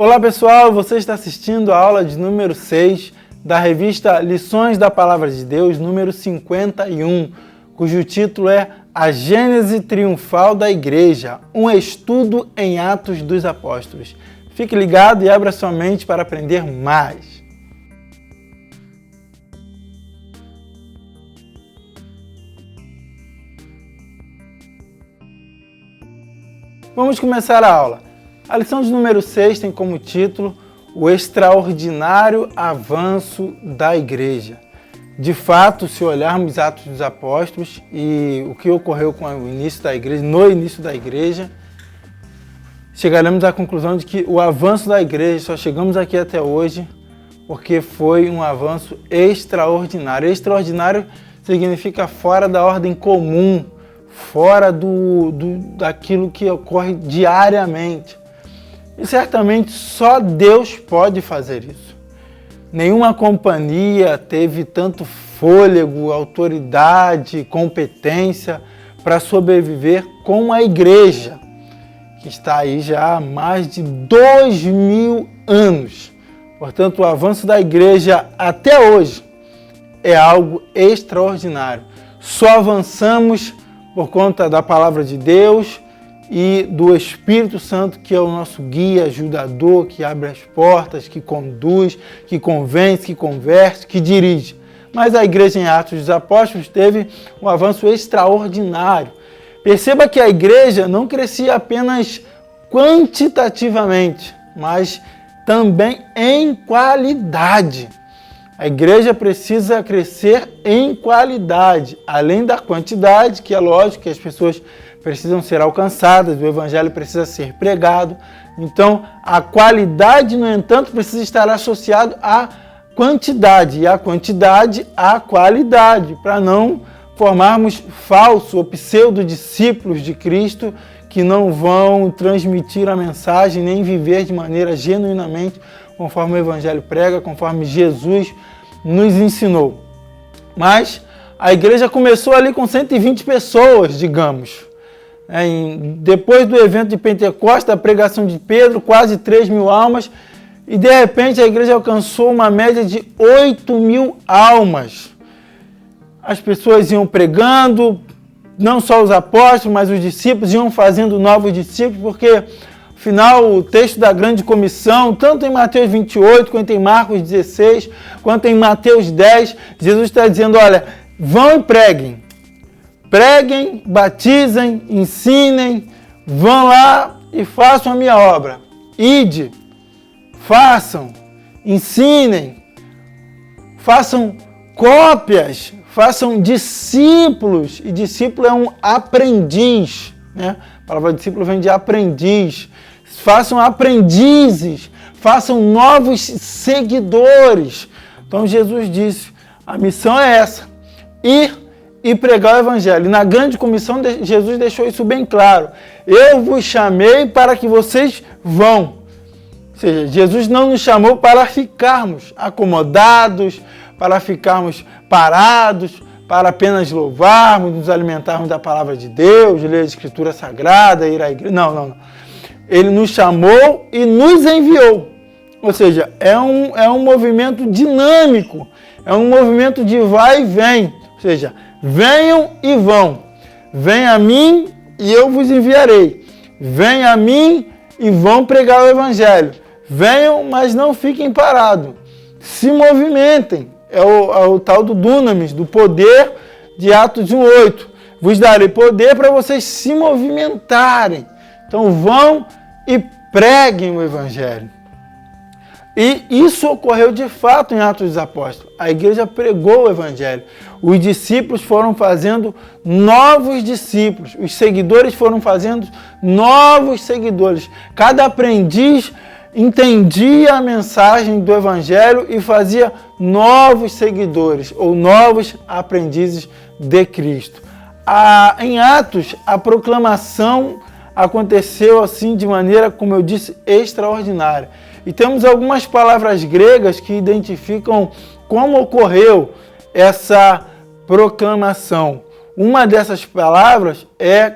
Olá pessoal, você está assistindo a aula de número 6 da revista Lições da Palavra de Deus, número 51, cujo título é A Gênese Triunfal da Igreja, um estudo em Atos dos Apóstolos. Fique ligado e abra sua mente para aprender mais. Vamos começar a aula. A lição de número 6 tem como título O Extraordinário Avanço da Igreja. De fato, se olharmos Atos dos Apóstolos e o que ocorreu com o início da igreja, no início da igreja, chegaremos à conclusão de que o avanço da igreja, só chegamos aqui até hoje porque foi um avanço extraordinário. Extraordinário significa fora da ordem comum, fora daquilo que ocorre diariamente. E certamente só Deus pode fazer isso. Nenhuma companhia teve tanto fôlego, autoridade, competência para sobreviver como a igreja, que está aí já há mais de 2000 anos. Portanto, o avanço da igreja até hoje é algo extraordinário. Só avançamos por conta da palavra de Deus e do Espírito Santo, que é o nosso guia, ajudador, que abre as portas, que conduz, que convence, que converte, que dirige. Mas a igreja em Atos dos Apóstolos teve um avanço extraordinário. Perceba que a igreja não crescia apenas quantitativamente, mas também em qualidade. A igreja precisa crescer em qualidade, além da quantidade, que é lógico que as pessoas precisam ser alcançadas, o evangelho precisa ser pregado. Então, a qualidade, no entanto, precisa estar associada à quantidade, e a quantidade à qualidade, para não formarmos falsos ou pseudo-discípulos de Cristo que não vão transmitir a mensagem nem viver de maneira genuinamente conforme o evangelho prega, conforme Jesus nos ensinou. Mas a igreja começou ali com 120 pessoas, digamos. Depois do evento de Pentecostes, da pregação de Pedro, quase 3.000 almas, e de repente a igreja alcançou uma média de 8.000 almas. As pessoas iam pregando, não só os apóstolos, mas os discípulos iam fazendo novos discípulos, porque afinal o texto da grande comissão, tanto em Mateus 28, quanto em Marcos 16, quanto em Mateus 10, Jesus está dizendo, olha, vão e preguem. Preguem, batizem, ensinem, vão lá e façam a minha obra. Ide, façam, ensinem, façam cópias, façam discípulos. E discípulo é um aprendiz, né? A palavra discípulo vem de aprendiz. Façam aprendizes, façam novos seguidores. Então Jesus disse, a missão é essa, ir e pregar o evangelho. E na grande comissão Jesus deixou isso bem claro. Eu vos chamei para que vocês vão. Ou seja, Jesus não nos chamou para ficarmos acomodados, para ficarmos parados, para apenas louvarmos, nos alimentarmos da palavra de Deus, ler a Escritura Sagrada, ir à igreja. Não. Ele nos chamou e nos enviou. Ou seja, é um movimento dinâmico, é um movimento de vai e vem. Ou seja, venham e vão. Venham a mim e eu vos enviarei. Venham a mim e vão pregar o evangelho. Venham, mas não fiquem parados. Se movimentem. É o tal do dunamis, do poder de Atos 1:8. Vos darei poder para vocês se movimentarem. Então vão e preguem o evangelho. E isso ocorreu de fato em Atos dos Apóstolos. A igreja pregou o evangelho. Os discípulos foram fazendo novos discípulos. Os seguidores foram fazendo novos seguidores. Cada aprendiz entendia a mensagem do evangelho e fazia novos seguidores ou novos aprendizes de Cristo. Em Atos, a proclamação aconteceu assim de maneira, como eu disse, extraordinária. E temos algumas palavras gregas que identificam como ocorreu essa proclamação. Uma dessas palavras é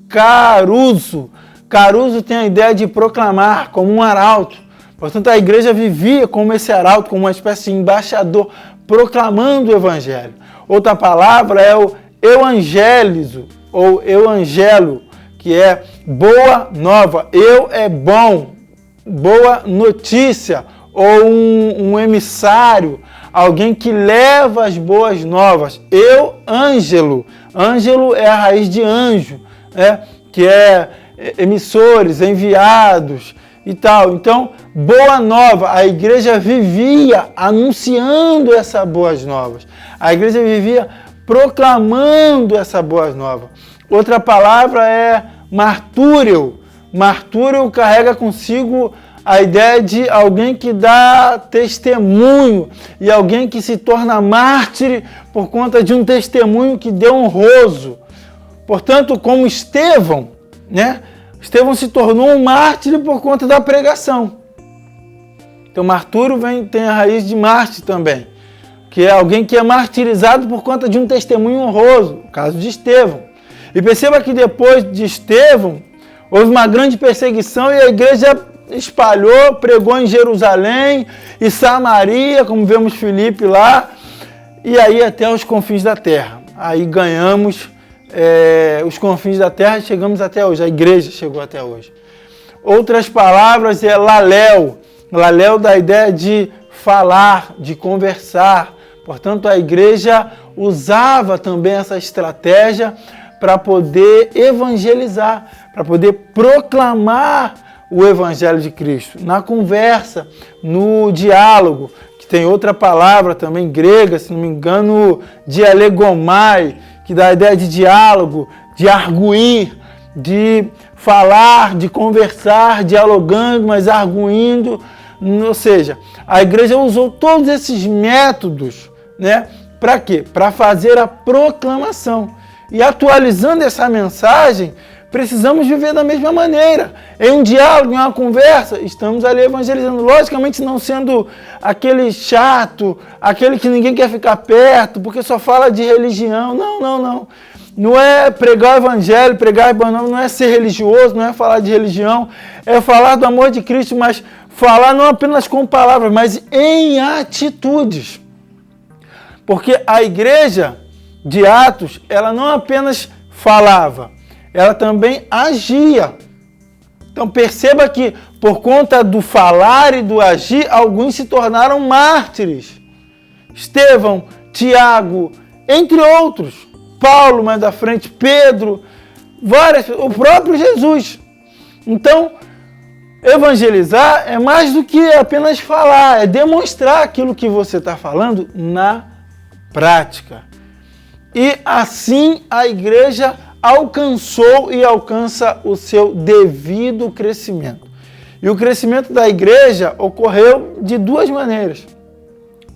caruso. Caruso tem a ideia de proclamar como um arauto. Portanto, a igreja vivia como esse arauto, como uma espécie de embaixador, proclamando o evangelho. Outra palavra é o evangelizo, ou evangelo, que é boa nova. Eu é bom, boa notícia, ou um emissário, alguém que leva as boas novas. Eu, ângelo. Ângelo é a raiz de anjo, né? Que é emissores, enviados e tal. Então, boa nova. A igreja vivia anunciando essas boas novas. A igreja vivia proclamando essa boa nova. Outra palavra é martúrio. Martúrio carrega consigo a ideia de alguém que dá testemunho e alguém que se torna mártir por conta de um testemunho que deu honroso. Portanto, como Estevão, né? Estevão se tornou um mártir por conta da pregação. Então, martúrio tem a raiz de mártir também, que é alguém que é martirizado por conta de um testemunho honroso, o caso de Estevão. E perceba que depois de Estevão, houve uma grande perseguição e a igreja espalhou, pregou em Jerusalém e Samaria, como vemos Filipe lá, e aí até os confins da terra. Aí ganhamos os confins da terra e chegamos até hoje, a igreja chegou até hoje. Outras palavras é laléu. Laléu dá a ideia de falar, de conversar. Portanto, a igreja usava também essa estratégia para poder evangelizar, para poder proclamar o evangelho de Cristo. Na conversa, no diálogo, que tem outra palavra também grega, se não me engano, dialegomai, que dá a ideia de diálogo, de arguir, de falar, de conversar, dialogando, mas arguindo. Ou seja, a igreja usou todos esses métodos, né? Para quê? Para fazer a proclamação. E atualizando essa mensagem, precisamos viver da mesma maneira. Em um diálogo, em uma conversa, estamos ali evangelizando. Logicamente não sendo aquele chato, aquele que ninguém quer ficar perto, porque só fala de religião. Não. Não é pregar o evangelho, pregar não é ser religioso, não é falar de religião, é falar do amor de Cristo, mas falar não apenas com palavras, mas em atitudes. Porque a igreja de Atos, ela não apenas falava, ela também agia. Então perceba que por conta do falar e do agir, alguns se tornaram mártires. Estevão, Tiago, entre outros. Paulo, mais da frente, Pedro, o próprio Jesus. Então, evangelizar é mais do que apenas falar, é demonstrar aquilo que você está falando na prática. E assim a igreja alcançou e alcança o seu devido crescimento. E o crescimento da igreja ocorreu de duas maneiras.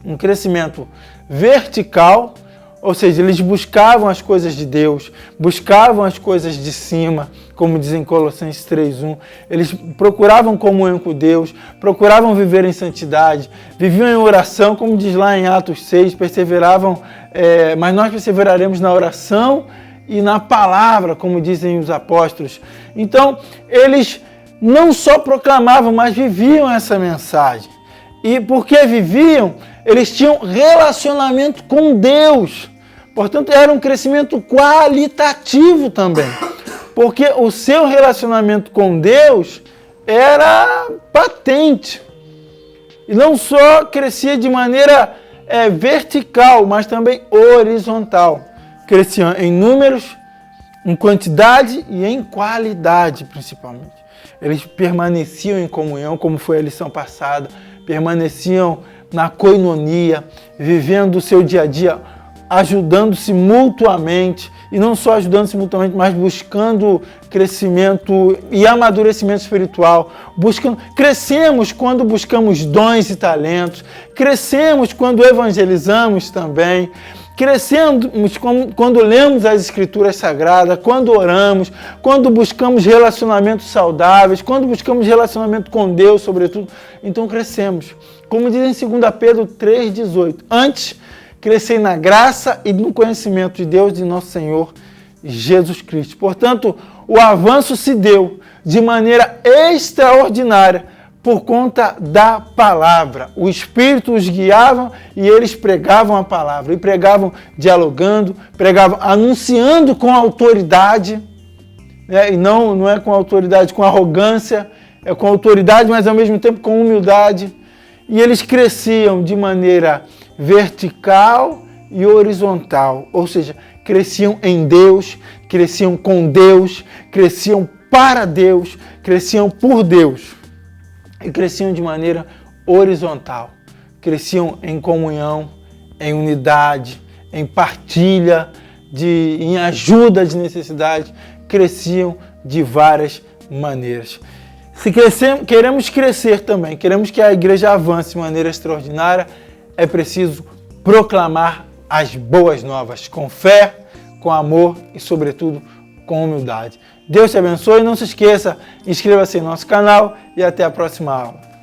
Um crescimento vertical, ou seja, eles buscavam as coisas de Deus, buscavam as coisas de cima, como diz em Colossenses 3:1. Eles procuravam comunhão com Deus, procuravam viver em santidade, viviam em oração, como diz lá em Atos 6, perseveravam, mas nós perseveraremos na oração e na palavra, como dizem os apóstolos. Então, eles não só proclamavam, mas viviam essa mensagem. E porque viviam, eles tinham relacionamento com Deus. Portanto, era um crescimento qualitativo também. Porque o seu relacionamento com Deus era patente. E não só crescia de maneira vertical, mas também horizontal. Cresciam em números, em quantidade e em qualidade, principalmente. Eles permaneciam em comunhão, como foi a lição passada, permaneciam na coinonia, vivendo o seu dia a dia, ajudando-se mutuamente, e não só ajudando-se mutuamente, mas buscando crescimento e amadurecimento espiritual. Crescemos quando buscamos dons e talentos, crescemos quando evangelizamos também, crescemos quando lemos as Escrituras Sagradas, quando oramos, quando buscamos relacionamentos saudáveis, quando buscamos relacionamento com Deus, sobretudo. Então crescemos. Como diz em 2 Pedro 3,18. Antes, crescei na graça e no conhecimento de Deus e de nosso Senhor Jesus Cristo. Portanto, o avanço se deu de maneira extraordinária por conta da palavra. O Espírito os guiava e eles pregavam a palavra. E pregavam dialogando, pregavam anunciando com autoridade, né? E não é com autoridade, com arrogância, é com autoridade, mas ao mesmo tempo com humildade. E eles cresciam de maneira vertical e horizontal, ou seja, cresciam em Deus, cresciam com Deus, cresciam para Deus, cresciam por Deus. E cresciam de maneira horizontal, cresciam em comunhão, em unidade, em partilha, em ajuda de necessidade, cresciam de várias maneiras. Se queremos crescer também, queremos que a igreja avance de maneira extraordinária, é preciso proclamar as boas novas, com fé, com amor e, sobretudo, com humildade. Deus te abençoe. Não se esqueça, inscreva-se em nosso canal e até a próxima aula.